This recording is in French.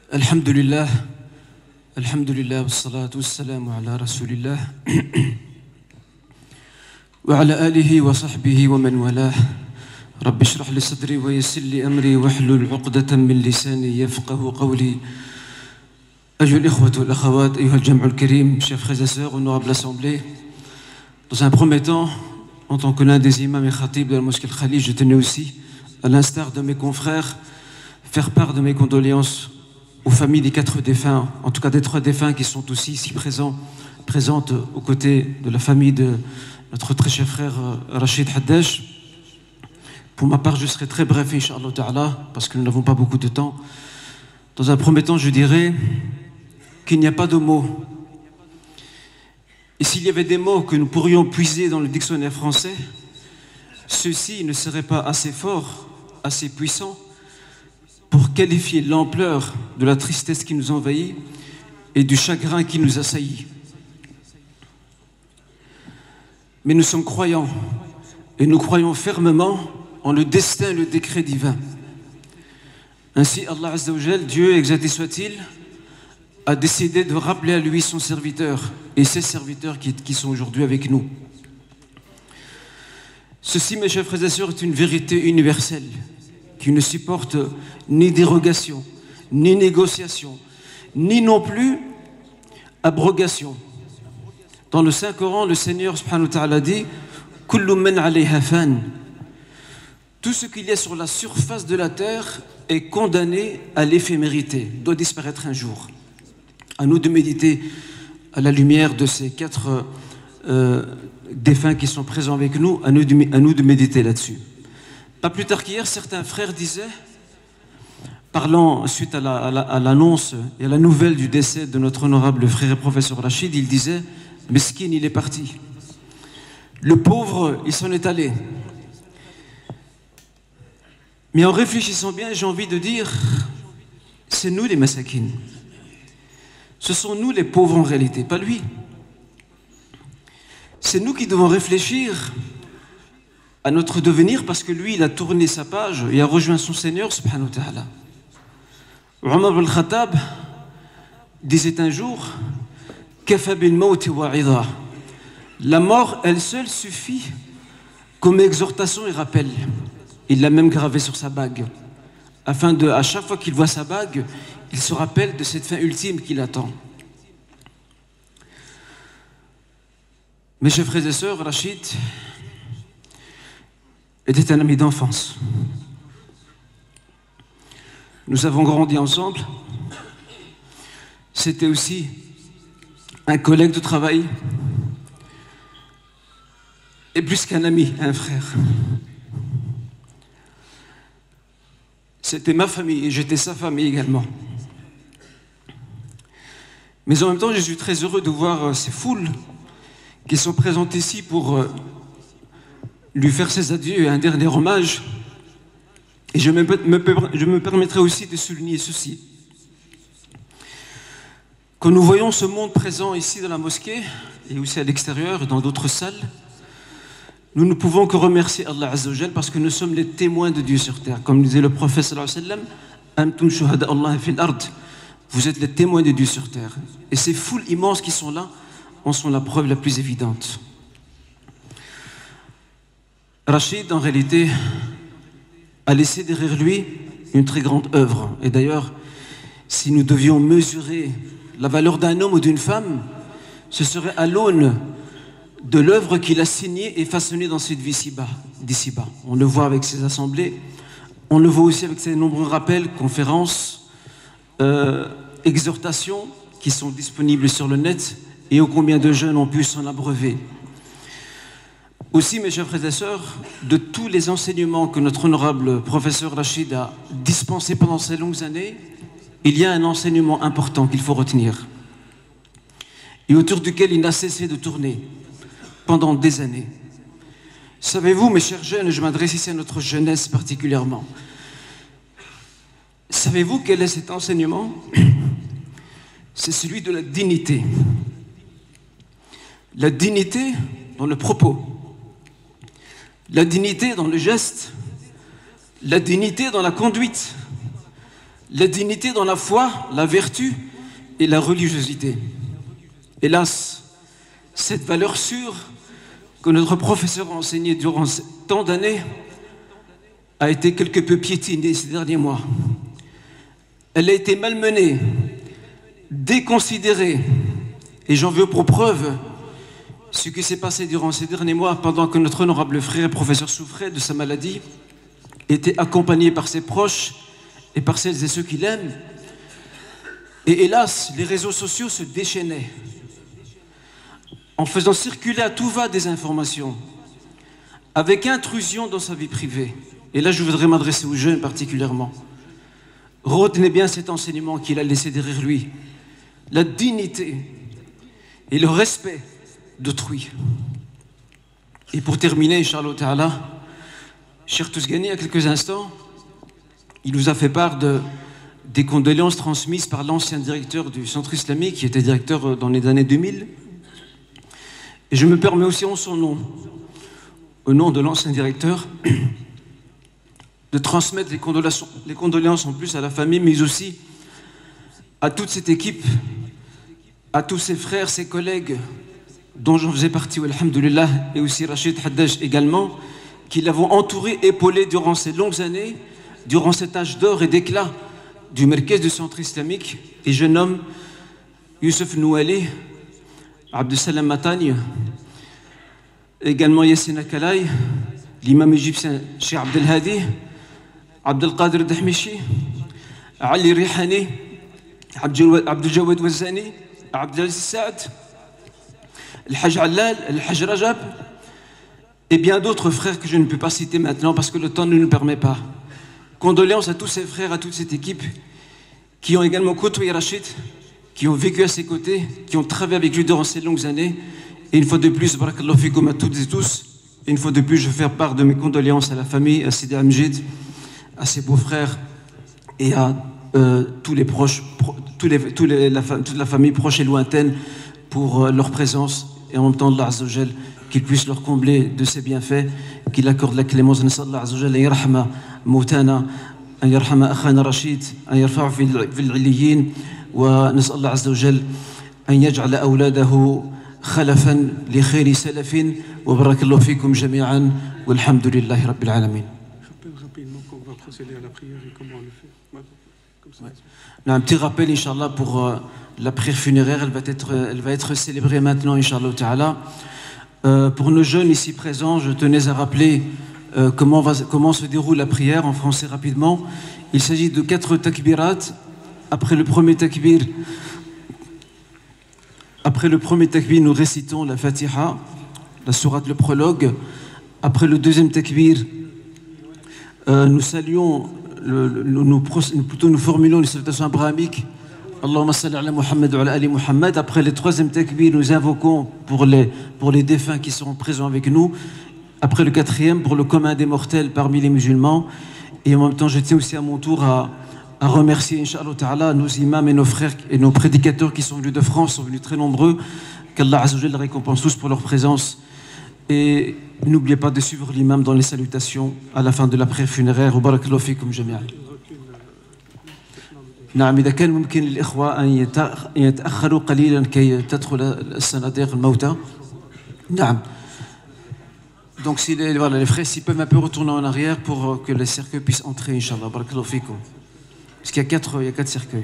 Alhamdulillah, Alhamdulillah, wassalatu wassalamu ala rasulillah, wa ala alihi wa sahbihi wa man walah. Rabbi shrah li sadri wa yassir li amri wahlul uqdatan min lisani yafqahu qawli. Ayyuha al-ikhwatu wal akhawat, ayyuha al-jam'u al-karim, chers frères et sœurs, honorable assemblée. Dans un premier temps, en tant que l'un des imams et khatib de la mosquée Al-Khalil, je tenais aussi, à l'instar de mes confrères, faire part de mes condoléances aux familles des 4 défunts, en tout cas des 3 défunts qui sont aussi ici présentes aux côtés de la famille de notre très cher frère Rachid Haddash. Pour ma part, je serai très bref, Inch'Allah Ta'ala, parce que nous n'avons pas beaucoup de temps. Dans un premier temps, je dirais qu'il n'y a pas de mots. Et s'il y avait des mots que nous pourrions puiser dans le dictionnaire français, ceux-ci ne seraient pas assez forts, assez puissants, pour qualifier l'ampleur de la tristesse qui nous envahit et du chagrin qui nous assaillit. Mais nous sommes croyants et nous croyons fermement en le destin et le décret divin. Ainsi, Allah Azza wa Jal, Dieu exalté soit-il, a décidé de rappeler à lui son serviteur et ses serviteurs qui sont aujourd'hui avec nous. Ceci, mes chers frères et sœurs, est une vérité universelle qui ne supporte ni dérogation, ni négociation, ni non plus abrogation. Dans le Saint-Coran, le Seigneur subhanahu wa ta'ala dit « Kullu man alayha fan » Tout ce qu'il y a sur la surface de la terre est condamné à l'éphémérité, doit disparaître un jour. À nous de méditer à la lumière de ces 4 défunts qui sont présents avec nous, à nous de méditer là-dessus. Pas plus tard qu'hier, certains frères disaient, parlant suite à l'annonce et à la nouvelle du décès de notre honorable frère et professeur Rachid, ils disaient « Meskin, il est parti. Le pauvre, il s'en est allé. » Mais en réfléchissant bien, j'ai envie de dire, c'est nous les masakines. Ce sont nous les pauvres en réalité, pas lui. C'est nous qui devons réfléchir à notre devenir parce que lui, il a tourné sa page et a rejoint son Seigneur, subhanahu wa ta'ala. Omar al-Khattab disait un jour, Kafa bil mawti wa'idha. La mort, elle seule, suffit comme exhortation et rappel. Il l'a même gravé sur sa bague, afin de, à chaque fois qu'il voit sa bague, il se rappelle de cette fin ultime qu'il attend. Mes chers frères et sœurs, Rachid était un ami d'enfance. Nous avons grandi ensemble. C'était aussi un collègue de travail et plus qu'un ami, un frère. C'était ma famille et j'étais sa famille également. Mais en même temps, je suis très heureux de voir ces foules qui sont présentes ici pour lui faire ses adieux et un dernier hommage. Et je me permettrai aussi de souligner ceci. Quand nous voyons ce monde présent ici dans la mosquée, et aussi à l'extérieur et dans d'autres salles, nous ne pouvons que remercier Allah Azza wa Jal parce que nous sommes les témoins de Dieu sur terre. Comme disait le prophète sallallahu alayhi wa sallam, Antum shuhada Allah fil ard. Vous êtes les témoins de Dieu sur terre. Et ces foules immenses qui sont là en sont la preuve la plus évidente. Rachid, en réalité, a laissé derrière lui une très grande œuvre. Et d'ailleurs, si nous devions mesurer la valeur d'un homme ou d'une femme, ce serait à l'aune de l'œuvre qu'il a signée et façonnée dans cette vie d'ici-bas. On le voit avec ses assemblées, on le voit aussi avec ses nombreux rappels, conférences, exhortations qui sont disponibles sur le net et ô combien de jeunes ont pu s'en abreuver. Aussi, mes chers frères et sœurs, de tous les enseignements que notre honorable professeur Rachid a dispensés pendant ces longues années, il y a un enseignement important qu'il faut retenir et autour duquel il n'a cessé de tourner pendant des années. Savez-vous, mes chers jeunes, je m'adresse ici à notre jeunesse particulièrement, savez-vous quel est cet enseignement? C'est celui de la dignité. La dignité dans le propos, la dignité dans le geste, la dignité dans la conduite, la dignité dans la foi, la vertu et la religiosité. Hélas, cette valeur sûre que notre professeur a enseignée durant tant d'années a été quelque peu piétinée ces derniers mois. Elle a été malmenée, déconsidérée, et j'en veux pour preuve ce qui s'est passé durant ces derniers mois pendant que notre honorable frère et professeur souffrait de sa maladie, était accompagné par ses proches et par celles et ceux qui l'aiment. Et hélas, les réseaux sociaux se déchaînaient en faisant circuler à tout va des informations, avec intrusion dans sa vie privée. Et là, je voudrais m'adresser aux jeunes particulièrement. Retenez bien cet enseignement qu'il a laissé derrière lui. La dignité et le respect d'autrui. Et pour terminer, Inch'Allah Ta'ala, Cheikh Tousgani, il y a quelques instants, il nous a fait part des condoléances transmises par l'ancien directeur du centre islamique, qui était directeur dans les années 2000. Et je me permets aussi en son nom, au nom de l'ancien directeur, de transmettre les condoléances en plus à la famille, mais aussi à toute cette équipe, à tous ses frères, ses collègues, dont j'en faisais partie, alhamdoulilah, et aussi Rachid Haddaj également, qui l'avons entouré, épaulé durant ces longues années, durant cet âge d'or et d'éclat du Merkez du centre islamique. Et je nomme Youssef Nouali, Abdussalam Matagne, également Yassine Akalai, l'imam égyptien Cheikh Abdelhadi, Abdelkader Dahmichi, Ali Rihani, Abdeljawad Wazani, Abdelaziz Saad, Al-Hajj Allal, Al-Hajj Rajab, et bien d'autres frères que je ne peux pas citer maintenant parce que le temps ne nous permet pas. Condoléances à tous ces frères, à toute cette équipe qui ont également côtoyé Rachid, qui ont vécu à ses côtés, qui ont travaillé avec lui durant ces longues années. Et une fois de plus, barakallahu fikoum à toutes et tous. Et une fois de plus, je fais part de mes condoléances à la famille, à Sidi Amjid, à ses beaux-frères et à tous les proches, toute la famille proche et lointaine pour leur présence. Et en même temps, Allah Azza wa Jal, qu'il puisse leur combler de ses bienfaits, qu'il accorde la clémence. Nas'al Allah Azza wa Jal an yarhama moutana, an yarhama akhana Rachid, an yarfa'u fil 'illiyin, wa nas'al Allah Azza wa Jal an yaj'ala awladahu khalafan li khayri salafin, wa barakallahu fikum jami'an, walhamdulillahi rabbil alamin. Rappelle rapidement qu'on va procéder à la prière et comment on le fait. Comme ça. Ouais. Un petit rappel, Inch'Allah, pour la prière funéraire, elle va être célébrée maintenant, Inch'Allah Ta'ala. Pour nos jeunes ici présents, je tenais à rappeler comment se déroule la prière en français rapidement. Il s'agit de 4 takbirat. Après le premier takbir, nous récitons la Fatiha, la sourate, le prologue. Après le deuxième takbir, nous saluons, nous formulons les salutations abrahamiques. Allahumma salli ala Muhammad wa ala ali Muhammad. Après le troisième takbir, nous invoquons pour les défunts qui seront présents avec nous. Après le quatrième, pour le commun des mortels parmi les musulmans. Et en même temps, je tiens aussi à mon tour à remercier, Inch'Allah Ta'ala, nos imams et nos frères et nos prédicateurs qui sont venus de France, sont venus très nombreux. Qu'Allah Azza wa Jalla les récompense tous pour leur présence. Et n'oubliez pas de suivre l'imam dans les salutations à la fin de la prière funéraire. Barakallahu fikum jami'an. نعم إذا كان ممكن للإخوة أن يتأخروا قليلا كي تدخل الصناديق الموتى. نعم. Donc si les frères s'ils peuvent un peu retourner en arrière pour que les cercueils puissent entrer, Inch'Allah. Barakallahu fikum. Parce qu'il y a 4 cercueils.